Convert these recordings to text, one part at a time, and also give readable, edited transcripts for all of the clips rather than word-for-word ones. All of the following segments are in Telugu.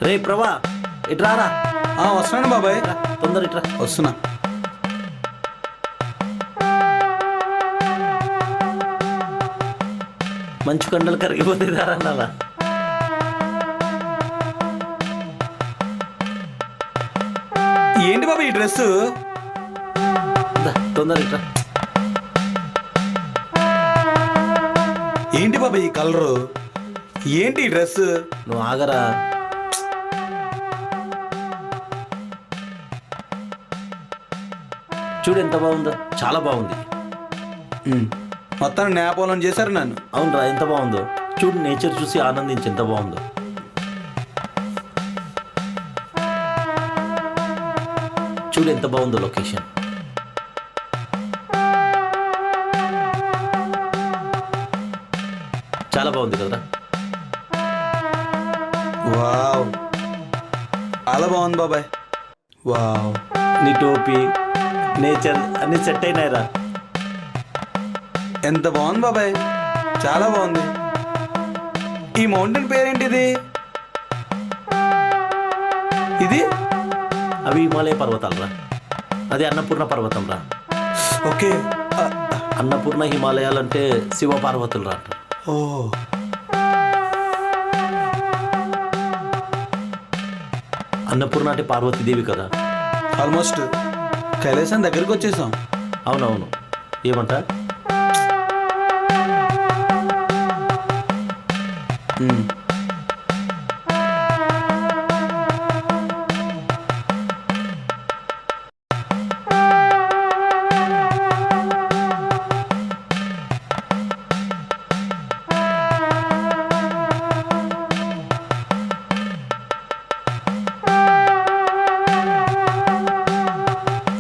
రే ప్రభా ఇట్రారా. వస్తున్నాను బాబాయ్. తొందర ఇట్రా. వస్తున్నా. మంచు కండలు కరిగిపోతే దారన్నాలా. ఏంటి బాబాయ్ ఈ డ్రెస్? తొందర ఇట్రా. ఏంటి బాబాయ్ ఈ కలరు? ఏంటి ఈ డ్రెస్? నువ్వు ఆగరా. చూడు ఎంత బాగుందో, చాలా బాగుంది. మొత్తాన్ని నేపాలం చేశారు నన్ను. అవునరా, ఎంత బాగుందో చూడు. నేచర్ చూసి ఆనందించి ఎంత బాగుందో. చూడు ఎంత బాగుందో లొకేషన్. చాలా బాగుంది కదరా. వావ్, చాలా బాగుంది బాబాయ్. వావ్, నీ టోపీ, నేచర్ అన్ని సెట్ అయినాయిరా. ఎంత బాగుంది బాబాయ్, చాలా బాగుంది. ఈ మౌంటైన్ పేరేంటిది? ఇది అవి హిమాలయ పర్వతాలు రా. అది అన్నపూర్ణ పర్వతం రా. ఓకే. అన్నపూర్ణ హిమాలయాలు అంటే శివ పార్వతులు రా. ఓ, అన్నపూర్ణ అంటే పార్వతీదేవి కదా. ఆల్మోస్ట్ కైలాసం దగ్గరికి వచ్చేసాం. అవునవును. ఏమంట?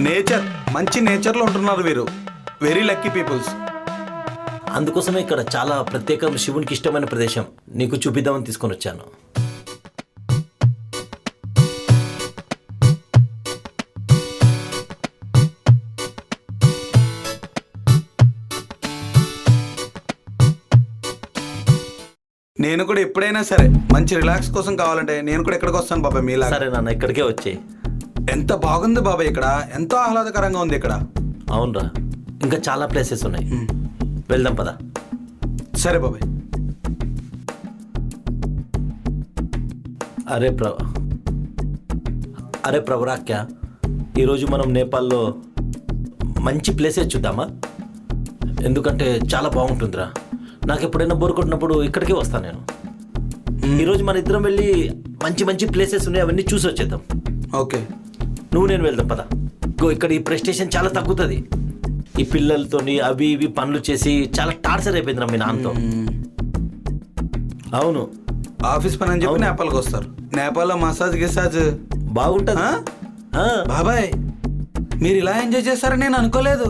నేచర్, మంచి నేచర్లో ఉంటున్నారు వీరు. Very lucky peoples. అందుకోసమే ఇక్కడ చాలా ప్రత్యేకం, శివునికి ఇష్టమైన ప్రదేశం నీకు చూపిద్దామని తీసుకొని వచ్చాను. నేను కూడా ఎప్పుడైనా సరే మంచి రిలాక్స్ కోసం కావాలంటే నేను కూడా ఇక్కడికి వస్తాను బాబాయ్ మీలా. సరే నాన్న, ఇక్కడికే వచ్చాయి. ఎంత బాగుంది బాబాయ్ ఇక్కడ, ఎంతో ఆహ్లాదకరంగా ఉంది ఇక్కడ. అవునరా, ఇంకా చాలా ప్లేసెస్ ఉన్నాయి. వెళ్దాం పదా. సరే బాబాయ్. అరే ప్రవరాక్య, ఈరోజు మనం నేపాల్లో మంచి ప్లేసెస్ చూద్దామా? ఎందుకంటే చాలా బాగుంటుందిరా. నాకు ఎప్పుడైనా బోర్ కొట్టినప్పుడు ఇక్కడికే వస్తాను నేను. ఈరోజు మన ఇద్దరం వెళ్ళి మంచి మంచి ప్లేసెస్ ఉన్నాయి, అవన్నీ చూసి వచ్చేద్దాం. ఓకే, నువ్వు నేను వెళ్దాం పదా. ఇక్కడ ఈ ప్రెస్టేషన్ చాలా తగ్గుతుంది. ఈ పిల్లలతోని అవి ఇవి పనులు చేసి చాలా టార్చర్ అయిపోయిందిరా మీ నాన్నతో. అవును, ఆఫీస్ పని అని చెప్పి నేపాల్కి వస్తారు. నేపాల్లో మసాజ్ గిసాజ్ బాగుంటుంది. బాబాయ్ మీరు ఇలా ఎంజాయ్ చేస్తారని నేను అనుకోలేదు.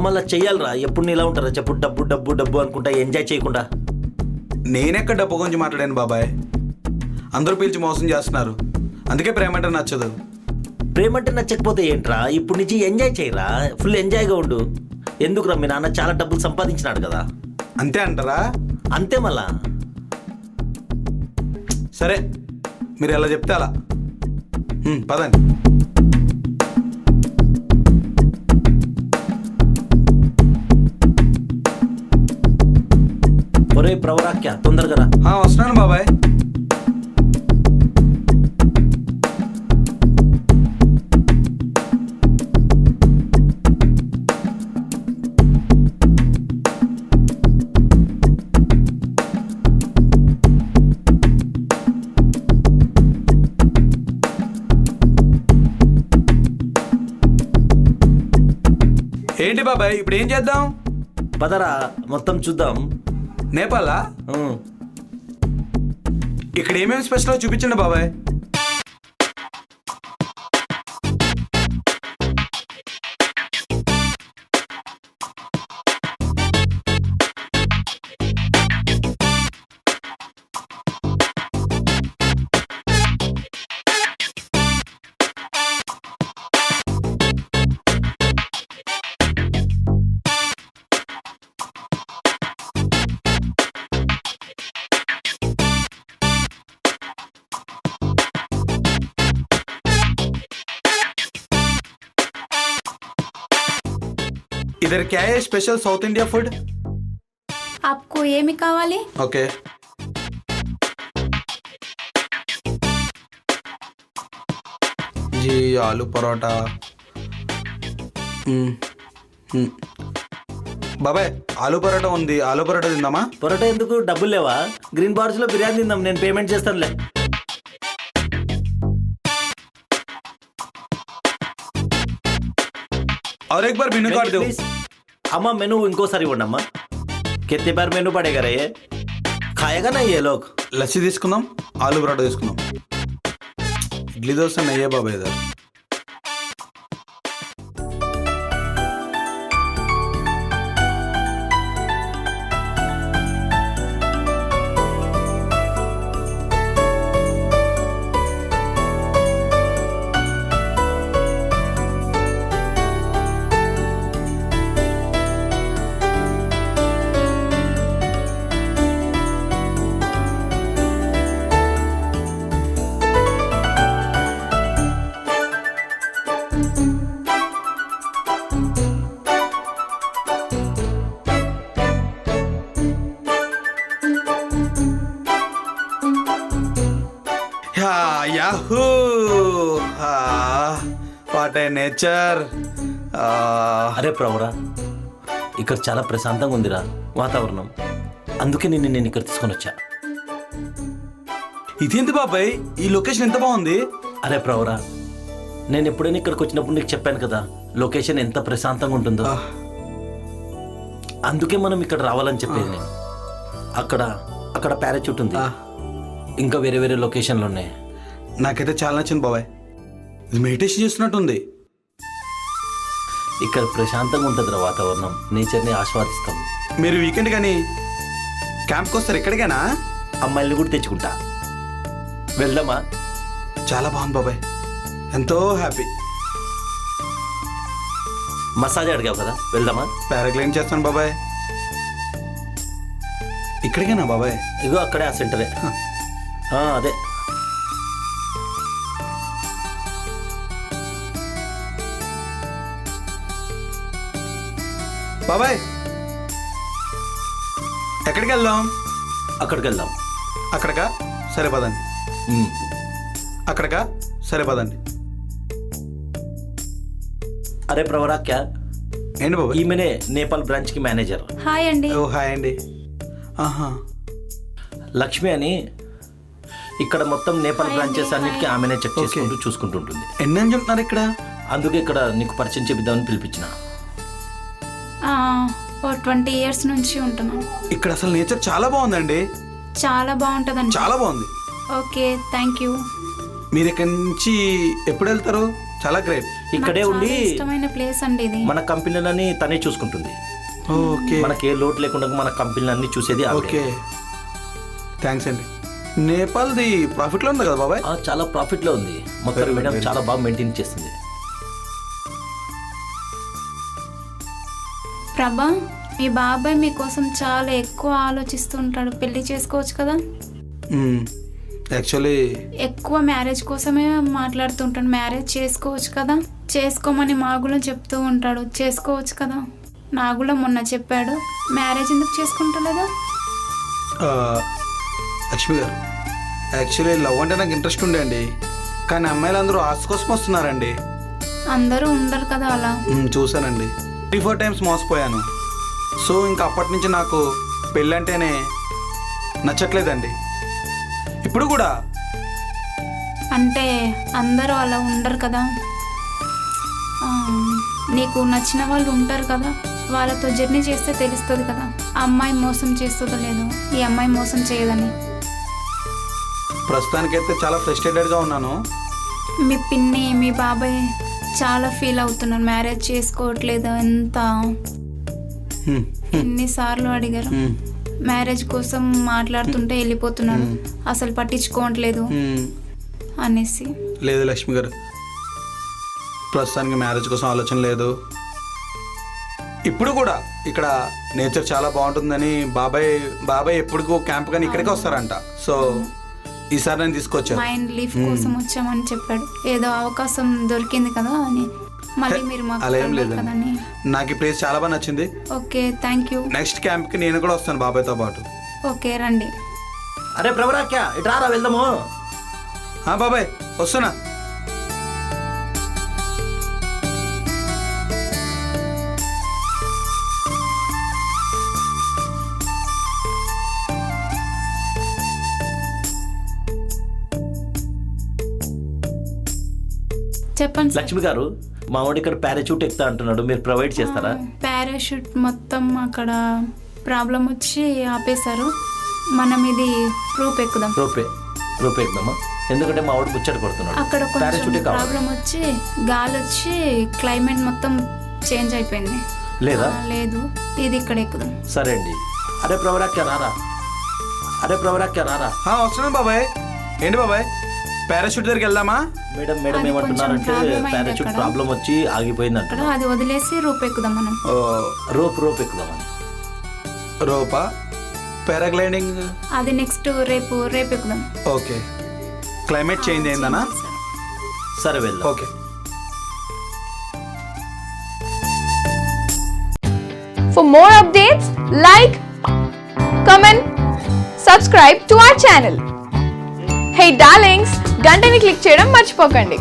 మళ్ళీ చెయ్యాలరా. ఎప్పుడు ఇలా ఉంటారా చెప్పు? డబ్బు డబ్బు డబ్బు అనుకుంటా ఎంజాయ్ చేయకుండా. నేనెక్కడ డబ్బు గురించి మాట్లాడాను బాబాయ్? అందరూ పిలిచి మోసం చేస్తున్నారు, అందుకే ప్రేమ అంటే నచ్చదు. ప్రేమ అంటే నచ్చకపోతే ఏంట్రా? ఇప్పుడు నుంచి ఎంజాయ్ చేయరా, ఫుల్ ఎంజాయ్గా ఉండు. ఎందుకురా, మీ నాన్న చాలా డబ్బులు సంపాదించినాడు కదా. అంతే అంటారా? అంతే మళ్ళా. సరే, మీరు ఎలా చెప్తే అలా. పదండి. ఒరే ప్రవరాక్య, తొందరగా రా. వస్తున్నాను బాబాయ్. ఏంటి బాబాయ్ ఇప్పుడు ఏం చేద్దాం? పదరా, మొత్తం చూద్దాం. నేపాలా? ఇక్కడ ఏమేమి స్పెషల్ చూపించండి బాబాయ్. इधर क्या है स्पेशल साउथ इंडिया फूड? आपको ఏమి కావాలి? ओके जी आलू परोटा బాబాయ్ ఆలూ పరోటా ఉంది, ఆలూ పరోటా తిందామా? పొరట ఎందుకు, డబ్బులు లేవా? గ్రీన్ బార్స్ లో బిర్యానీ తిందాం, నేను పేమెంట్ చేస్తానులే. और एक बार मेनू कार्ड दो. ప్లీజ్ అమ్మా, మెనూ ఇంకోసారి ఇవ్వండి అమ్మా. కితనీ బార్ మెనూ పడేగా రే, ఖాయేగా నా ఏ లోగ్. లస్సీ తీసుకుందాం, ఆలూ పరోటా తీసుకుందాం. ఇడ్లీ దోశ నెయ్యే బాబాయ్ ఇద్దరు. Yahoo what a nature. అరే ప్రవరా, ఇక్కడ చాలా ప్రశాంతంగా ఉందిరా వాతావరణం, అందుకే నేను ఇక్కడ తీసుకొని వచ్చా. ఇదేంటి బాబాయ్, ఈ లొకేషన్ ఎంత బాగుంది. అరే ప్రవరా, నేను ఎప్పుడైనా ఇక్కడికి వచ్చినప్పుడు నీకు చెప్పాను కదా లొకేషన్ ఎంత ప్రశాంతంగా ఉంటుందో. అందుకే మనం ఇక్కడ రావాలని చెప్పేది నేను. అక్కడ పారాచూట్ ఉంది, ఇంకా వేరే వేరే లొకేషన్లు ఉన్నాయి. నాకైతే చాలా నచ్చింది బాబాయ్, ఇది మెడిటేషన్ చేస్తున్నట్టుంది. ఇక్కడ ప్రశాంతంగా ఉంటుందిరా వాతావరణం, నేచర్ని ఆస్వాదిస్తాం. మీరు వీకెండ్ కానీ క్యాంప్కి వస్తారు ఎక్కడికైనా? అమ్మాయిల్ని కూడా తెచ్చుకుంటా, వెళ్దామా? చాలా బాగుంది బాబాయ్, ఎంతో హ్యాపీ. మసాజ్ అడిగావు కదా, వెళ్దామా? పారాగ్లైడింగ్ చేస్తాను బాబాయ్. ఇక్కడికేనా బాబాయ్? ఇగో అక్కడే, ఆ సెంటరే. అదే బాబాయ్, ఎక్కడికి వెళ్దాం? అక్కడికి వెళ్దాం. అక్కడికా? సరే పదండి. అక్కడికా? సరే పదండి. అరే ప్రవరా, క్యా ఏంటి బాబాయ్? ఈమెనే నేపాల్ బ్రాంచ్ కి మేనేజర్. హాయ్ అండి. ఓ హాయ్ అండి. ఆహా, లక్ష్మి అని, ఇక్కడ మొత్తం నేపాల్ బ్రాంచెస్ అన్నిటికీ ఆమెనే చెక్ చేసుకుంటూ చూసుకుంటుంటుంది. ఎన్నని చెప్తున్నారు ఇక్కడ? అందుకే ఇక్కడ నీకు పరిచయం చేద్దామని పిలిపించిన. ఓ 20 years నుంచి ఉంటున్నాను. ఇక్కడ అసలు నేచర్ చాలా బాగుందండి. చాలా బాగుంటుందండి. చాలా బాగుంది. Okay, thank you. మీరు ఇక్కడి నుంచి ఎప్పుడు వెళ్తారు? చాలా గ్రేట్. ఇక్కడే ఉండి ఇష్టమైన ప్లేస్ అండి ఇది. మన కంపెనీలన్నీ తనే చూసుకుంటుంది. ఓకే, మనకి ఏ లోటు లేకుండా మన కంపెనీలన్నీ చూసేది ఆవిడే. ఓకే, థ్యాంక్స్ అండి. నేపాల్ది ప్రాఫిట్లో ఉంది కదా బాబాయ్? చాలా ప్రాఫిట్ లో ఉంది. మొత్తం మేడం చాలా బాగా మెయింటైన్ చేస్తుంది. ప్రభా, మీ బాబాయ్ మీకోసం చాలా ఎక్కువ ఆలోచిస్తుంటాడు. పెళ్లి చేసుకోవచ్చు కదా? యాక్చువల్లీ ఎక్కువ మ్యారేజ్ కోసమే మాట్లాడుతుంటాడు. మ్యారేజ్ చేసుకోవచ్చు కదా? చేసుకోమని మాగులో చెప్తూ ఉంటాడు. చేసుకోవచ్చు కదా? నాగులో మొన్న చెప్పాడు. మ్యారేజ్ ఎందుకు చేసుకుంటలేదా? లక్ష్మి గారు, యాక్చువల్లీ లవ్ అంటే నాకు ఇంట్రెస్ట్ ఉండే అండి, కానీ అమ్మాయిలు అందరూ ఆశ కోసం వస్తున్నారండి. అందరూ ఉండరు కదా అలా. చూశానండి, 3-4 times మోసపోయాను. సో ఇంకా అప్పటి నుంచి నాకు పెళ్ళంటేనే నచ్చట్లేదండి. ఇప్పుడు కూడా అంటే అందరూ అలా ఉండరు కదా. నీకు నచ్చిన వాళ్ళు ఉంటారు కదా, వాళ్ళతో జర్నీ చేస్తే తెలుస్తుంది కదా ఆ అమ్మాయి మోసం చేస్తుందో లేదో, ఈ అమ్మాయి మోసం చేయదని. ప్రస్తుతానికైతే చాలా ఫ్రస్ట్రేటెడ్గా ఉన్నాను. మీ పిన్ని, మీ బాబాయ్ చాలా ఫీల్ అవుతున్నారు. మ్యారేజ్ చేసుకోవట్లేదు. ఎంత ఎన్నిసార్లు అడిగారు. మ్యారేజ్ కోసం మాట్లాడుతుంటే వెళ్ళిపోతున్నాడు, అసలు పట్టించుకోవట్లేదు అనేసి. లేదు లక్ష్మి గారు, ప్రస్తుతానికి మ్యారేజ్ కోసం ఆలోచన లేదు. ఇప్పుడు కూడా ఇక్కడ నేచర్ చాలా బాగుంటుందని బాబాయ్ ఎప్పుడు క్యాంప్ కానీ ఇక్కడికి వస్తారంట. సో ఈసారి నేను తీసుకొచ్చాను. మైండ్ లీఫ్ కోసం వచ్చామని చెప్పాడు. ఏదో అవకాశం దొరికింది కదా అని. మళ్ళీ మీరు మాకు అలా ఏం కలవరు లేదండి కదండి. నాకు ఈ ప్లేస్ చాలా బాగా నచ్చింది. Okay, thank you. నెక్స్ట్ క్యాంప్కి నేను కూడా వస్తాను బాబాయ్తో పాటు. ఓకే, రండి. అరే ప్రవరాక్య ఇటు రారా వెళ్దాము. బాబాయ్ వస్తున్నా. చెప్పండి సార్. లక్ష్మి గారు మా వాడు ఇక్కడ పారాచూట్ ఎక్కుతా అంటున్నాడు, మీరు ప్రొవైడ్ చేస్తారా? పారాషూట్ మొత్తం అక్కడ ప్రాబ్లం వచ్చి ఆపేశారు. మనం ఇది రూప్ ఎక్కుదాం. రూపే ఎక్కుదామా? ఎందుకంటే మా వాడు ముచ్చట కొడుతున్నాడు. అక్కడ కొంచెం పారాచూటే కావాలి. ప్రాబ్లం వచ్చి గాలి వచ్చి క్లైమేట్ మొత్తం చేంజ్ అయిపోయింది. లేదా? లేదు, ఇది ఇక్కడ ఎక్కుదాం. సరే అండి. అరే ప్రవరాక్య రారా. వస్తున్నాను బాబాయ్. ఏంటి బాబాయ్, పారాషూట్ దగ్గరికి వెళ్దామా? మేడం అది కొంచెం ఏమంటున్నారంటే problem అయింది పారాచూట్ అక్కడ. ప్రాబ్లం వచ్చి ఆగిపోయింది అక్కడ అంటున్నారు. అది వదిలేసి రూప్ ఎక్కుదాం మనం. రోప్ ఎక్కుదామని. రోపా? పారాగ్లైడింగ్? అది నెక్స్ట్ రేపు ఎక్కుదాం. ఓకే. క్లైమేట్ చేంజ్ అయిందనా? సరే వెళ్దాం. Okay. For more updates, like, comment, subscribe to our channel. Hey darlings, గంటని click చేయడం మర్చిపోకండి.